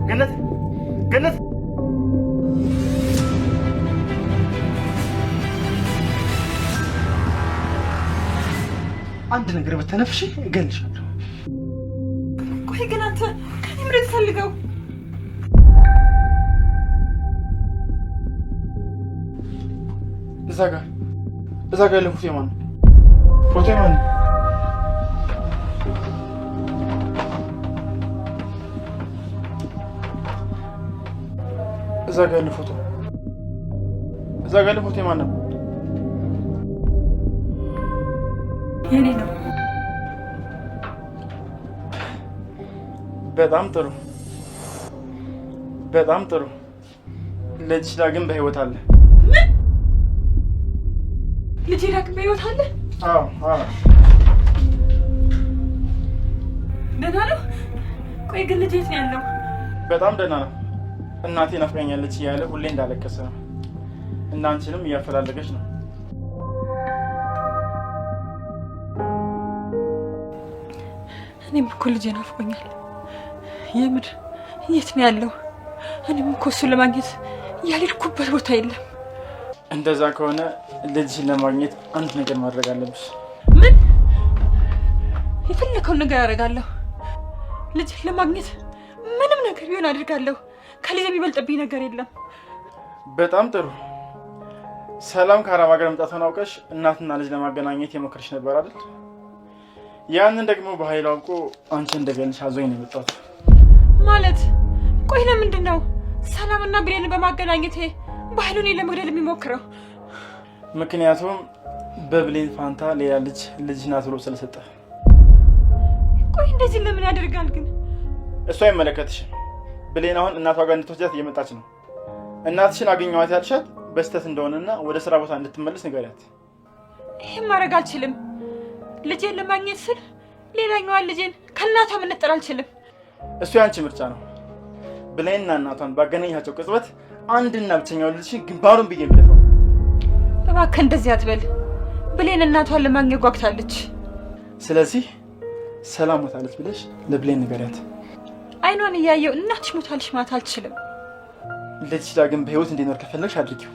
ገነት ገነት አንድ ነገር በተነፍሽ እገልሻለሁ። ቆይ ግን አንተ ከኔ ምንድን ትፈልገው? እዛ ጋር ያለ ፎቶ የማን ነው? ፎቶ የማን ነው? እዛ ጋር ያለ ፎቶ የማን ነው? የኔ ነው። በጣም ጥሩ። ልጅሽ ዳግም በህይወት አለ። ምን? ልጄ ዳግም በህይወት አለ? አዎ። ደህና ነው? ቆይ ግን ልጄ የት ነው ያለው? በጣም ደህና ነው። እናቴ ናፍቀኛለች እያለ ሁሌ እንዳለቀሰ ነው። እና አንቺንም እያፈላለገች ነው። እኔም እኮ ልጄ ናፍቆኛል። የምር የት ነው ያለው? እኔም እኮ እሱን ለማግኘት ያልሄድኩበት ቦታ የለም። እንደዛ ከሆነ ልጅሽን ለማግኘት አንድ ነገር ማድረግ አለብሽ። ምን? የፈለከውን ነገር አደርጋለሁ። ልጅን ለማግኘት ምንም ነገር ቢሆን አድርጋለሁ። ከልጅ የሚበልጥብኝ ነገር የለም። በጣም ጥሩ። ሰላም ከአረብ ሀገር መምጣቷን አውቀሽ እናትና ልጅ ለማገናኘት የሞከርሽ ነበር አይደል? ያንን ደግሞ በኃይል አውቆ አንቺ እንደገልሽ አዞኝ ነው የመጣሁት። ማለት ቆይ ለምንድን ነው ሰላምና ብሌንን በማገናኘቴ በኃይሉን ለመግደል የሚሞክረው? ምክንያቱም በብሌን ፋንታ ሌላ ልጅ ናት ብሎ ስለሰጠ። ቆይ እንደዚህ ለምን ያደርጋል ግን? እሱ አይመለከትሽም። ብሌን አሁን እናቷ ጋር እንድትወስዳት እየመጣች ነው። እናትሽን አገኘኋት ያልሻት በስተት እንደሆነና ወደ ስራ ቦታ እንድትመለስ ንገሪያት። ይሄን ማድረግ አልችልም። ልጄን ለማግኘት ስል ሌላኛዋን ልጄን ከእናቷ መነጠል አልችልም። እሱ ያንቺ ምርጫ ነው። ብሌንና እናቷን ባገናኛቸው ቅጽበት አንድና ብቸኛው ልጅሽን ግንባሩን ብዬ የምደፋው። እባክህ እንደዚህ አትበል። ብሌን እናቷን ለማግኘት ጓግታለች። ስለዚህ ሰላም ሞታለች ብለሽ ለብሌን ንገሪያት። አይኗን እያየው እናትሽ ሞታለች ማለት አልችልም። ልጅሽ ዳግም በህይወት እንዲኖር ከፈለግሽ አድርጊው።